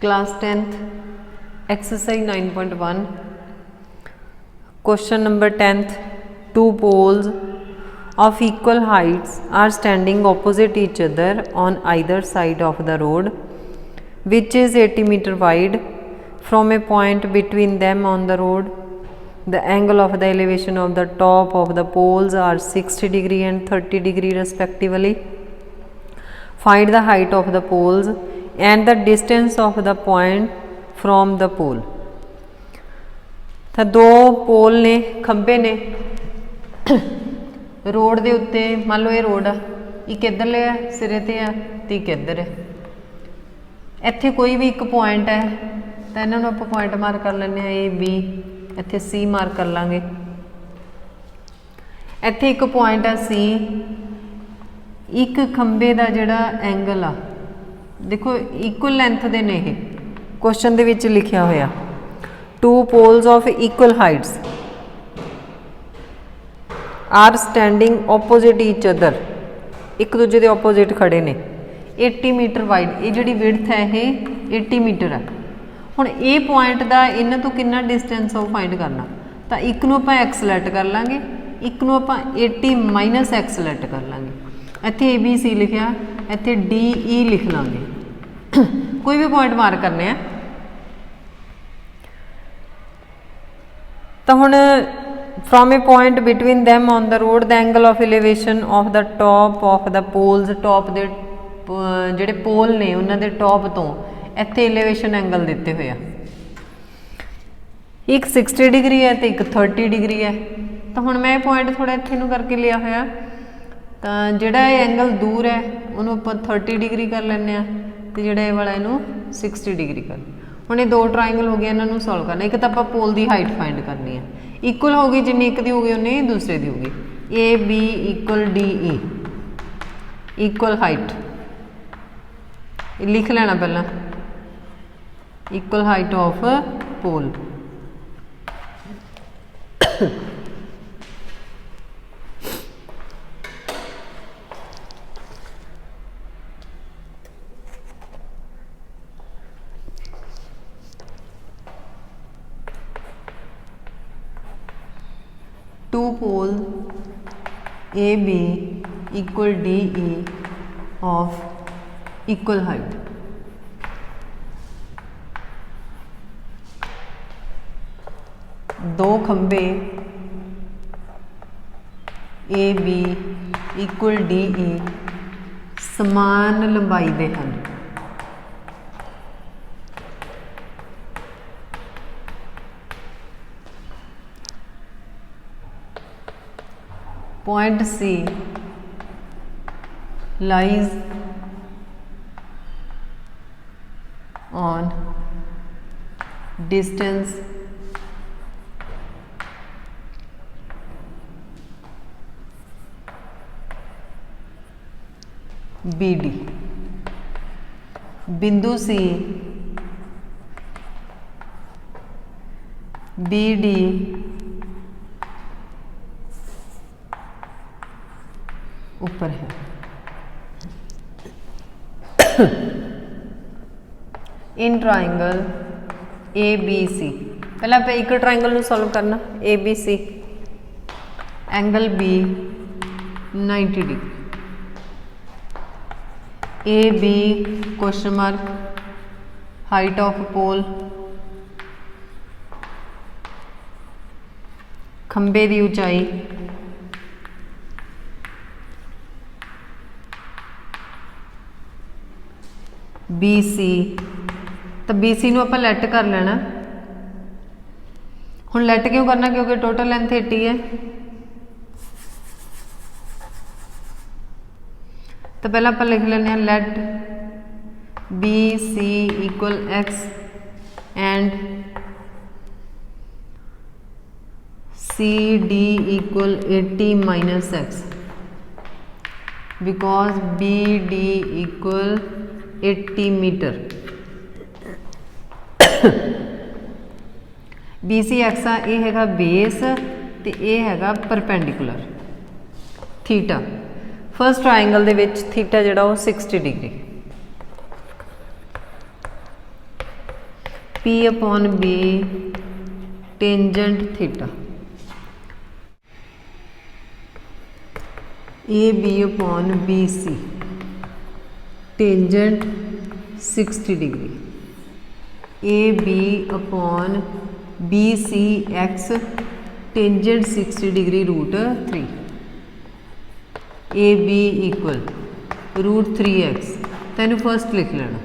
Class 10th exercise 9.1 question number 10th. Two poles of equal heights are standing opposite each other on either side of the road which is 80 meter wide. From a point between them on the road, the angle of the elevation of the top of the poles are 60 degree and 30 degree respectively. Find the height of the poles and the distance of the point from the pole. तो दो पोल ने खंबे ने road के उत्ते मान लो ये road आ एक इधरले सिरे ते आ ते एक इधर है इत्थे कोई भी एक पॉइंट है तो इन्होंने आप पॉइंट मार्क कर लें ए बी इत्थे सी मार्क कर लाँगे इत्थे एक पॉइंट है सी एक खंबे का जिहड़ा एंगल आ देखो इक्वल लेंथ दे ने ये क्वेश्चन दे विच लिखिया होया two poles of equal heights are standing opposite each other एक दूजे के ओपोजिट खड़े ने 80 मीटर वाइड ये जी विड्थ है ये 80 मीटर है हुण ये पॉइंट का इन्हां तो कितना डिस्टेंस वो फाइंड करना तो एक नूं आपां एक्स लैट कर लाँगे एक नूं आपां 80 माइनस एक्स लैट कर लाँगे इत्थे ए बी सी लिखिया इत्थे डी ई लिख लाँगे कोई भी पॉइंट मार्क करने हैं तो हुण from a point between them on the road the angle of elevation of the top of the poles top के जिहड़े पोल ने उन्हां दे टॉप तो इत्थे एलिवेशन एंगल दिते हुए एक 60 डिग्री है तो एक 30 डिग्री है तो हुण मैं पॉइंट थोड़ा इत्थे नूं करके लिया होया तो जिहड़ा एंगल दूर है उन्होंने आपां 30 डिग्री कर लैंदे आ तो जिहड़ा ये वाला इनू 60 डिग्री कर हुण ये दो ट्राइंगल हो गए इन्होंने सॉल्व करना एक तो आपां पोल की हाइट फाइंड करनी है इक्वल होगी जिन्नी एक दी होगी उन्नी दूसरे दी होगी A B equal D E equal height लिख लेना पहला equal height of pole two pole A B equal D E of equal height. दो खंबे A B equal D E समान लंबाई दे हैं Point C lies on distance BD. बिंदु C BD ऊपर है इन ट्राइंगल ए बी सी पहले आप एक ट्राइंगल में सॉल्व करना A B C angle B 90 degree A B question mark height of pole खंबे की ऊंचाई बी सी तो बी सी नूं आपां लैट कर लेना हुण लैट क्यों करना क्योंकि टोटल लेंथ 80 है तो पहला आपां लिख लेने let B C equal X and C D equal 80 minus X because B D equal 80 metre B C X आ ये हैगा बेस तो ये हैगा परपेंडिकुलर थीटा फर्स्ट ट्राइंगल दे विच थीटा जिहड़ा वो 60 degree P upon B tangent theta, AB upon BC tangent 60 degree, AB upon BCX tangent 60 degree root 3, AB equal root 3x। तैनू फर्स्ट लिख लेना,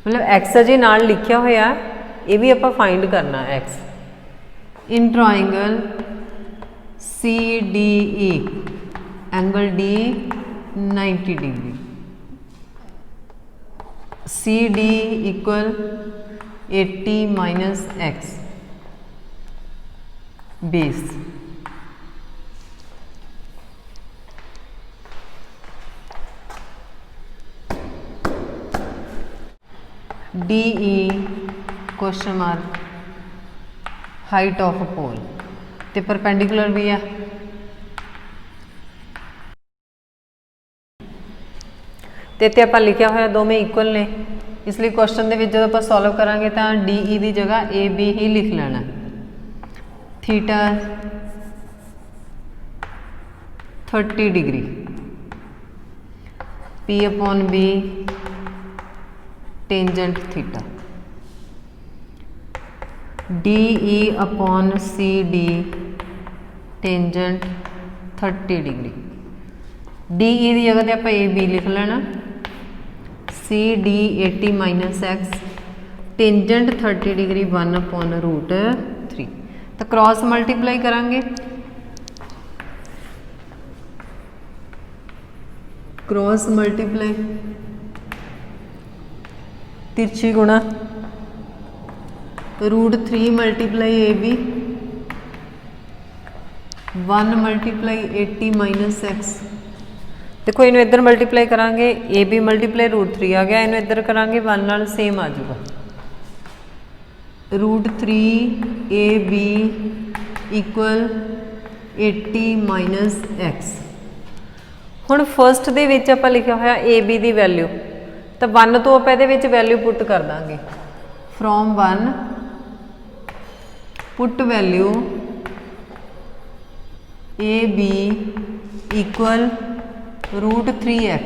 मतलब x अजे नाल लिखिया होया, ये भी आपां फाइंड करना x। In triangle CDE angle D 90 degree, CD equal 80 minus x base, DE question mark height of a pole ते परपेंडिकुलर भी है। तो इतने आप लिखा होया दोवें इक्वल ने, इसलिए क्वेश्चन के जो आप सॉल्व करांगे तो DE की जगह AB ही लिख लेना। Theta 30 degree, P upon B tangent theta, DE upon CD tangent 30 degree. DE की जगह आप AB लिख लेना, CD 80 minus x tangent 30 degree 1 upon root 3। तो क्रॉस मल्टीप्लाई करांगे, क्रॉस मल्टीप्लाई तिरछी गुणा root 3 multiply AB 1 multiply 80 minus x। देखो इन्हें इधर मल्टीप्लाई करांगे, AB मल्टीप्लाई रूट 3 आ गया, इन्हें इधर करांगे 1 नाल सेम आ जाएगा, root 3 AB equal 80 minus x। हुण फर्स्ट दे विच आपां लिखिया होया AB दी वैल्यू, तो 1 तो आप ये वैल्यू पुट कर देंगे, from 1 put value AB equal root 3x,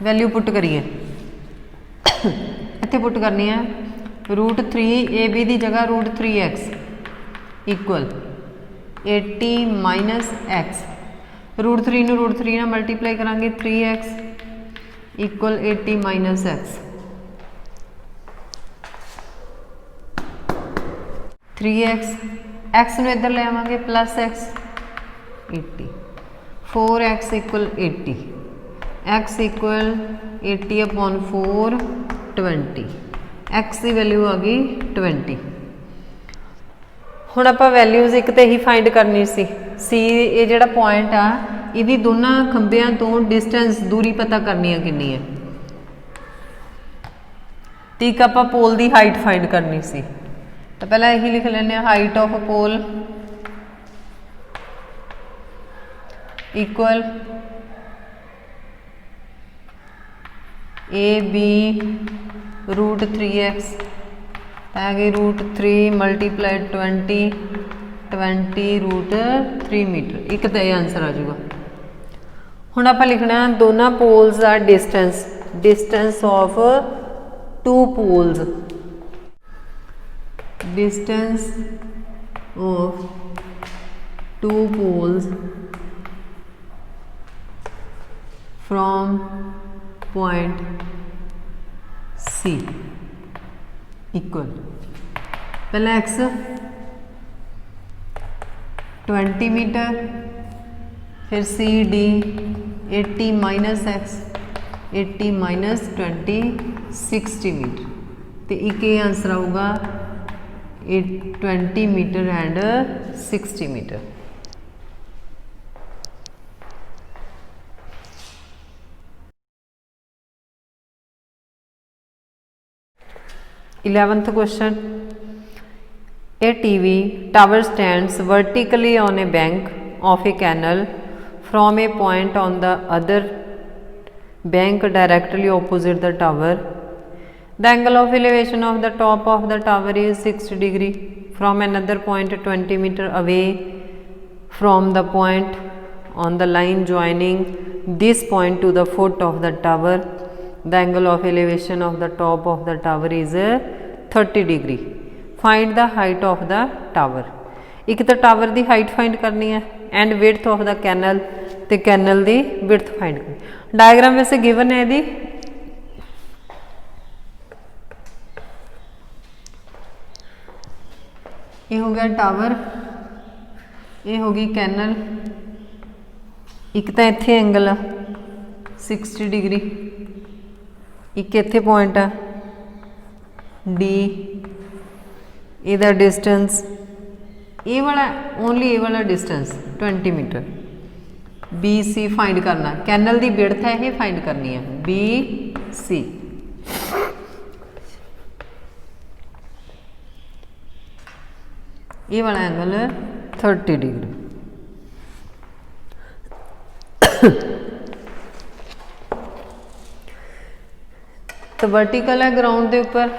value put करिए इत्थे पुट करनी है रूट 3 AB की जगह root 3x equal 80 minus x, root 3 नूं रूट 3 नाल मल्टीप्लाई करांगे 3x equal 80 minus x, 3x x नूं इधर ले आवांगे plus x 80, 4x equal 80, x equal 80 upon 4 20, x की वैल्यू आ गई 20। हुण आपां वैल्यूज़ एक तो ही फाइंड करनी सी, ये जिहड़ा पॉइंट आ इहदी दोनों खंबियां तो डिस्टेंस दूरी पता करनी है कितनी है, तो एक आपां पोल की हाइट फाइंड करनी सी। तो पहला यही लिख लें height of a pole equal AB root 3x आ गई रूट 3 मल्टीप्लाई 20 रूट 3 मीटर, एक तो यह आंसर आ जाऊगा। हुण आपां लिखना दोनों poles are distance, distance of 2 poles, distance of 2 poles from point C equal, पहला x 20 मीटर, फिर CD 80 minus x 80 minus 20 60 metre, तो एक ये आंसर आऊगा 20 metre and 60 metre. Eleventh question, a TV tower stands vertically on a bank of a canal from a point on the other bank directly opposite the tower. The angle of elevation of the top of the tower is 60 degree from another point 20 meter away from the point on the line joining this point to the foot of the tower. The angle of elevation of the top of the tower is 30 degree. Find the height of the tower. एक तो tower की height find करनी है and width of the canal तो canal की width find करनी. Diagram वैसे given है यदि ये हो गया टावर, ये होगी कैनल, एक तो इत्थे एंगल आ 60 डिग्री, एक इत्थे पॉइंट आ डी, इहदा डिस्टेंस ए वाला ओनली ए वाला distance 20 metre. B C find करना, कैनल की विड्थ है ये फाइंड करनी है बी सी. ये वाला एंगल 30 डिग्री. तो वर्टिकल है ग्राउंड के उपर,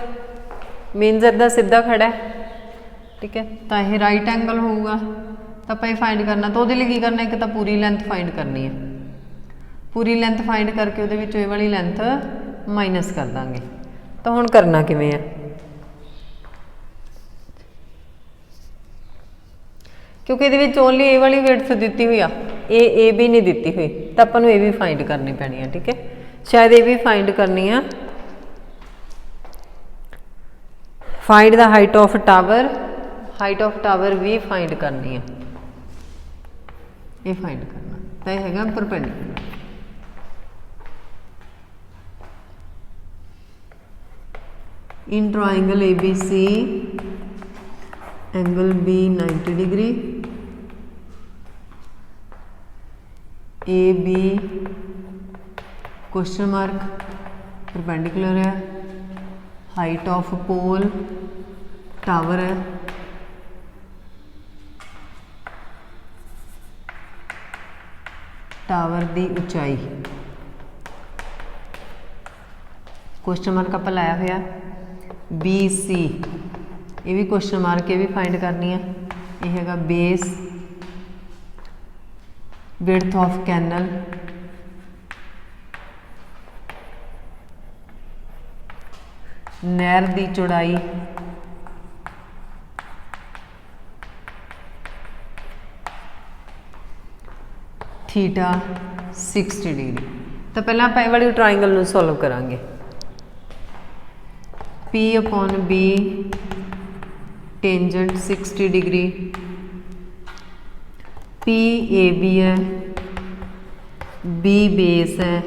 मीनस इदा सीधा खड़ा है, ठीक है, तो यह राइट एंगल होगा. तो आप फाइंड करना, तो वो लिए करना, एक तो पूरी लेंथ फाइंड करनी है, पूरी लेंथ फाइंड करके वो वाली लेंथ माइनस कर देंगे. तो हुण करना किवें है, क्योंकि ये ओनली ए वाली विड्थ दी हुई आ, ए भी नहीं दी हुई, तो अपन ये भी फाइंड करनी पैनी है. ठीक है, शायद ये भी फाइंड करनी है. Find the height of tower, height of tower भी फाइंड करनी है, ये फाइंड करना. तो यह है perpendicular. In triangle A B C angle B 90 degree, A B question mark perpendicular है, हाइट ऑफ पोल टावर है, टावर की उचाई क्वेश्चन मार्क आप लाया हुआ. बी सी ये भी क्वेश्चन मार्क, ये भी फाइंड करनी है. ये हैगा बेस, विड्थ ऑफ कैनल, नहर की चौड़ाई, थीटा 60 डिग्री. तो पहले आप वाली ट्राइंगल सॉल्व करांगे. P upon B tangent 60 degree, P A B है, B बेस है,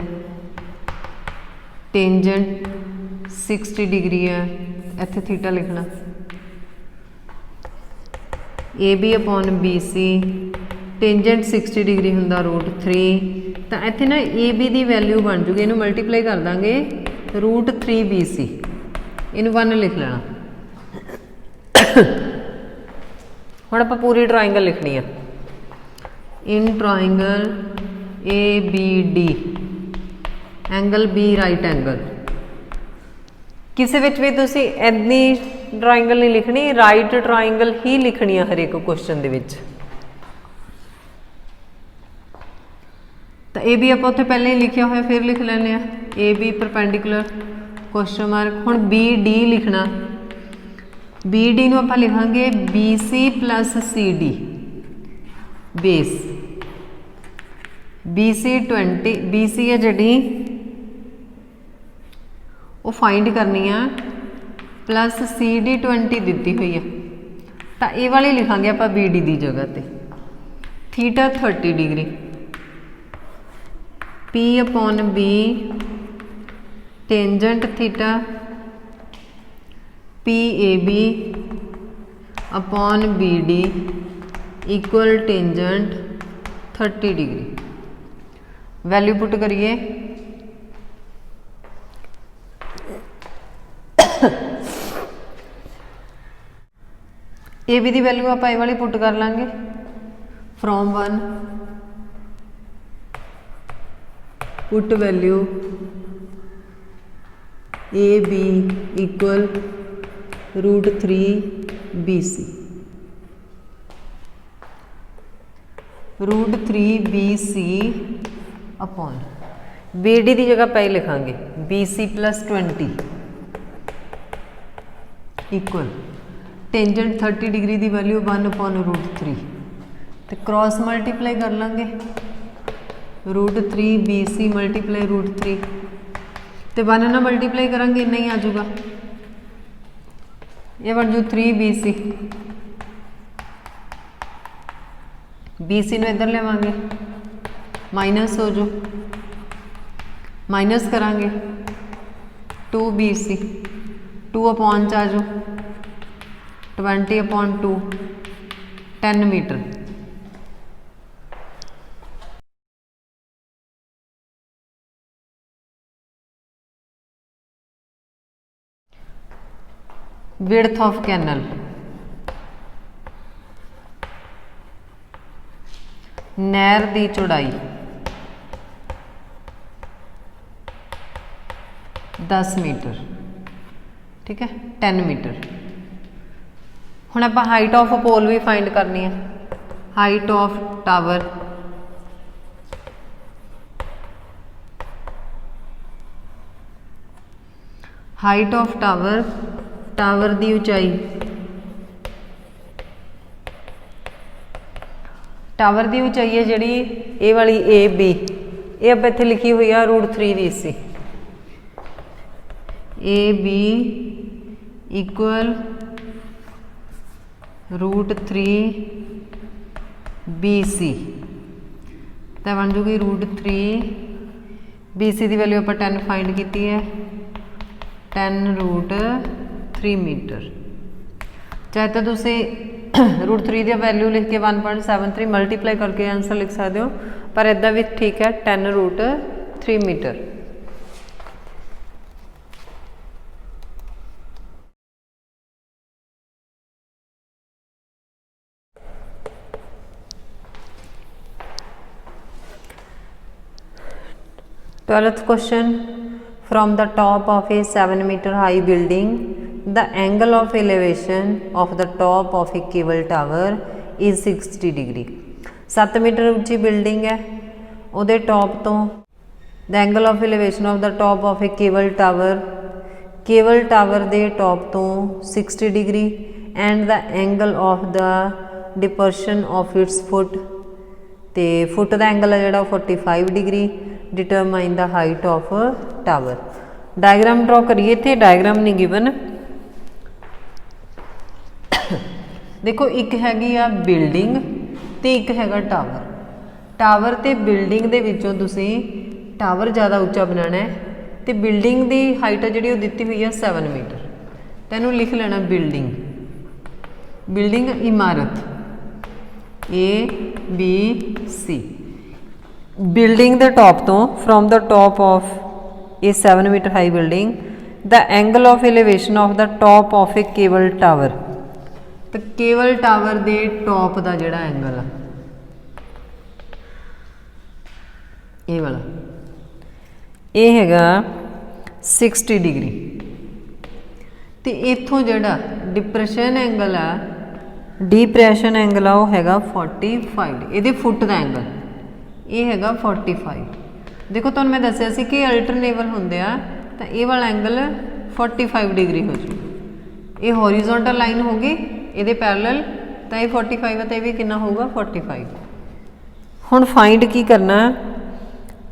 टेंजेंट 60 डिग्री है, इत्थे थीटा लिखना. A B upon B C tangent 60 degree होंदा √3. तो इत्थे ना ए बी की वैल्यू बन जूगी, इनू मल्टीप्लाई कर देंगे √3 बी सी, इनू 1 लिख लेना. हुण आपां पूरी ट्राइंगल लिखनी है. In triangle A B D angle B right angle, किसी विच भी तुसी इन्नी ट्राइंगल नहीं लिखनी, राइट ट्राइंगल ही लिखनी है हर एक क्वेश्चन दे विच. तो ए बी आप उत्थे पहले ही लिखा हुआ, फिर लिख लेने. A B perpendicular question mark. हुण बी डी लिखना, बी डी नूं आपां लिखांगे B C plus C D base. B C 20 B C है जी वो फाइंड करनी है, प्लस सी डी 20 दी हुई है. तो ये वाली लिखांगे आपां बी डी की जगह पर. Theta 30 degree, P upon B tangent theta, P A B upon B D equal tangent 30 degree. Value put करिए. ए बी की वैल्यू आप ये वाली पुट कर लांगे from 1, put value A B equal √3 BC। √3 BC upon BD की जगह पे लिखांगे BC + 20 इक्वल टेंजेंट 30 डिग्री की वैल्यू 1/√3 तो क्रॉस मल्टीप्लाई कर लेंगे √3 BC × √3 तो 1 ना मल्टीप्लाई करांगे इन्ना ही आ जाऊगा, ये बन जू 3 BC। BC इधर लेवांगे माइनस हो जो माइनस करांगे 2 BC 2 अपॉन च आ जाओ 20/2 10 मीटर। विड्थ ऑफ कैनल नहर की चौड़ाई 10 मीटर, ठीक है 10 मीटर। हुण आपां हाइट ऑफ पोल भी फाइंड करनी है, height of tower height of tower tower की उचाई टावर की उचाई है जी ए वाली AB ये आप इत्थे लिखी हुई है √3 BC। AB इक्वल √3 BC तो बन जूगी √3 BC की वैल्यू आप 10 फाइंड की है 10√3 मीटर। चाहे तो तुसी √3 की वैल्यू लिख के 1.73 मल्टीप्लाई करके आंसर लिख सकते हो, पर इदा भी ठीक है 10√3 metre. Twelfth question, from the top of a 7-meter high building the angle of elevation of the top of a cable tower is 60 degree। 7 metre उच्ची बिल्डिंग है, ਉਹਦੇ टॉप तो the angle of elevation of the top of a cable tower ਦੇ top तो 60 degree and the angle of the depression of its foot ਤੇ ਫੁੱਟ ਦਾ angle ਹੈ ਜਿਹੜਾ 45 degree. Determine the height of tower. Diagram draw करिए, इत्थे diagram नहीं given. देखो एक हैगी आ बिल्डिंग ते एक हैगा टावर। टावर ते बिल्डिंग दे विचों तुसीं टावर ज़्यादा उच्चा बनाना है ते बिल्डिंग की हाइट जिहड़ी वो दित्ती हुई है 7 मीटर। तैनूं लिख लेना बिल्डिंग बिल्डिंग इमारत ABC। बिल्डिंग दे टॉप तो from the top of a 7 metre high building the angle of elevation of the top of a cable tower तो केबल टावर दे टॉप का जिहड़ा एंगल आ ये वाला ये हैगा 60 डिग्री तो इत्थों जिहड़ा डिप्रैशन एंगल आ डिप्रैशन एंगल आ वो हैगा 45 ये फुट का एंगल ये हैगा 45। देखो तुहानूं मैं दस्सिया सी कि अल्टरनेबल हुंदे आ तां ये वाला एंगल 45 डिग्री हो जाए। ये हॉरिजोंटल लाइन होगी ये पैरेलल तो ये 45 है तो ये भी कितना होगा 45। हुण फाइंड की करना,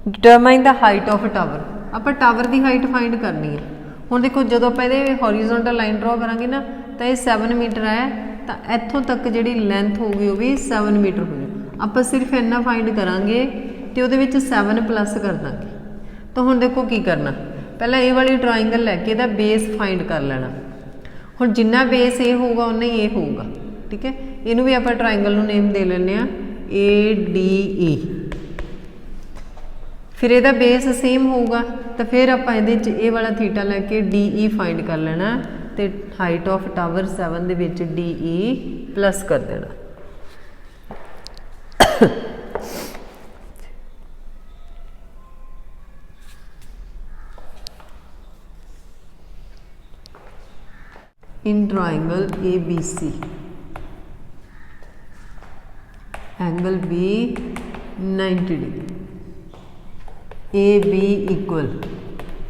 determine the height of tower. आप टावर की हाइट फाइंड करनी है। हुण देखो जो आप ये हॉरिजोंटल लाइन ड्रॉ करांगे ना तो ये 7 मीटर है तो इत्थों तक जिहड़ी लेंथ होगी वो भी 7 मीटर हो जाए। आप सिर्फ इन्ना फाइंड करांगे तो वो 7 प्लस कर देंगे। तो हुण देखो की करना, पहला ये वाली ट्राइंगल लैके इहदा बेस फाइंड कर लेना। हुण जिन्ना बेस ये होगा उन्ना ही ये होगा, ठीक है। इनू भी आप ट्राइंगल नूं नेम दे लैंदे आ ADE। फिर इहदा बेस सेम होगा तो फिर आप ये वाला थीटा लैके DE फाइंड कर लेना तो height of tower 7 they which DE plus कर देना। in triangle ABC, angle B 90 degree, AB equal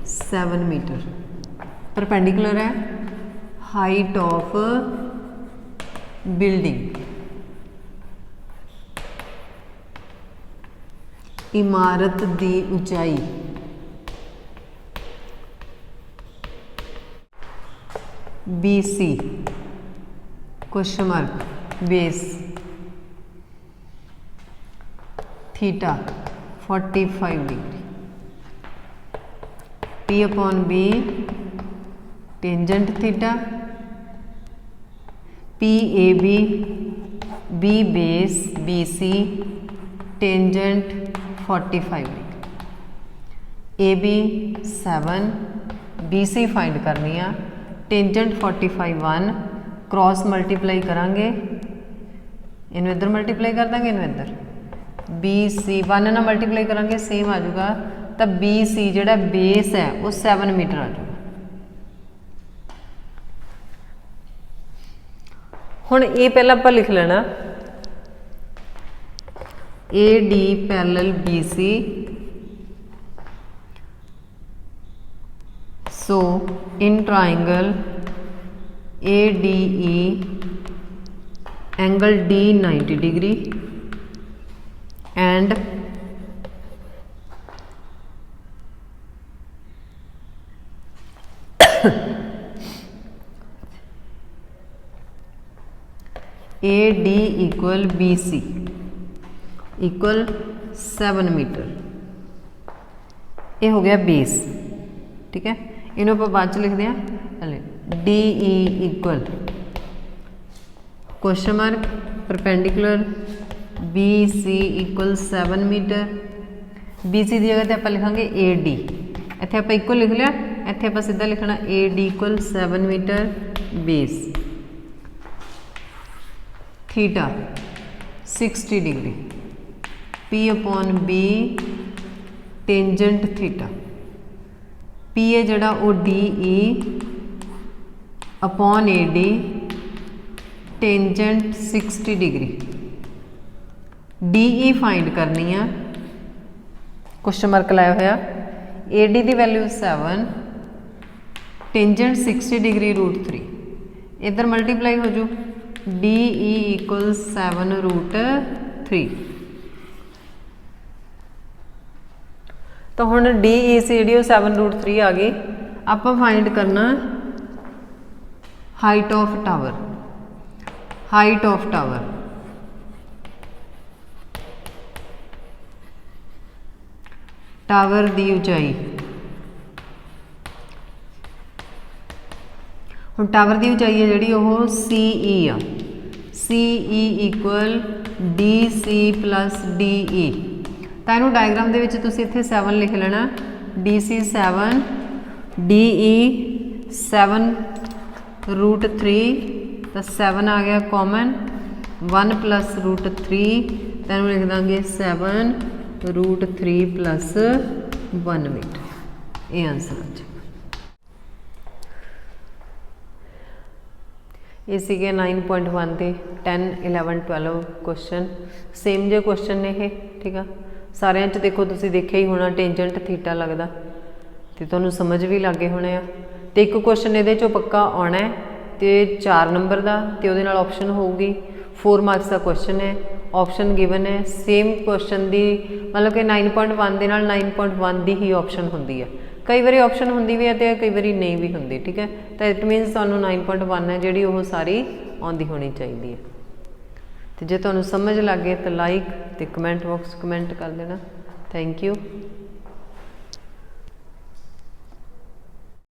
7 meter, perpendicular है height of building, इमारत दी ऊंचाई BC question mark base theta 45 degree, P upon B tangent theta, PAB B base BC tangent 45 degree, AB 7 BC find करनी आ, tangent 45 1, cross multiply करांगे, इनू इधर multiply कर देंगे, इनू इधर BC 1 ना मल्टीप्लाई करांगे सेम आ जाऊगा, तो BC जिहड़ा बेस है वो 7 मीटर आ जाऊगा। हुण ये पहला आपां लिख लेना AD parallel BC, so in triangle ADE angle D 90 degree and AD equal BC equal 7 metre, ये हो गया बेस। ठीक है, इन्हों पर बाद लिख दिया DE equal question mark perpendicular BC equal 7 metre, BC की जगह आप लिखांगे AD, इत्थे आप इक्वल लिख लिया, इत्थे आप सीधा लिखना AD equal 7 metre base, theta 60 degree, P upon B tangent theta, P है जड़ा वो DE upon AD tangent 60 degree, DE find करनी है, क्वेश्चन मार्क लाया होया, AD की वैल्यू 7, टेंजेंट 60 डिग्री √3, इधर मल्टीप्लाई हो जू DE इक्वल 7 √3। तो हुण DE सी डी 7 √3 आ गई, आप फाइंड करना height of tower, height of tower tower की ऊंचाई, हुण टावर की ऊंचाई है जी वो CE आ, CE equal DC plus DE, तो इनू डायग्राम के इत्थे 7 लिख लेना, DC 7 DE 7 √3, तो 7 आ गया कॉमन, 1 प्लस √3, तो इनू लिख देंगे 7 √3 प्लस 1 मीटर, ये आंसर आ जाएगा। ये सीगे 9.1 के 10, 11, 12 क्वेश्चन, सेम जे क्वेश्चन ने ये, ठीक है, सारिਆਂ ਚ देखो तुसी देखिया ही होना टेंजेंट थीटा लगता, तो तुहानू समझ भी लग गए होने आ, तो एक क्वेश्चन ये चो पक्का आना है, तो 4 नंबर का, तो वो ऑप्शन होगी, 4 मार्क्स का क्वेश्चन है, ऑप्शन गिवन है, सेम क्वेश्चन की मतलब कि 9.1 के 9.1 की ही ऑप्शन होंगी है, कई बार ऑप्शन होंगी भी है तो कई बार नहीं भी होंगी। ठीक है, तो इट मीनस तुहानू 9.1 है जी वो सारी आती होनी चाहिए है। तो जो तुहानू समझ लग गए तो लाइक तो कमेंट बॉक्स कमेंट कर देना। Thank you.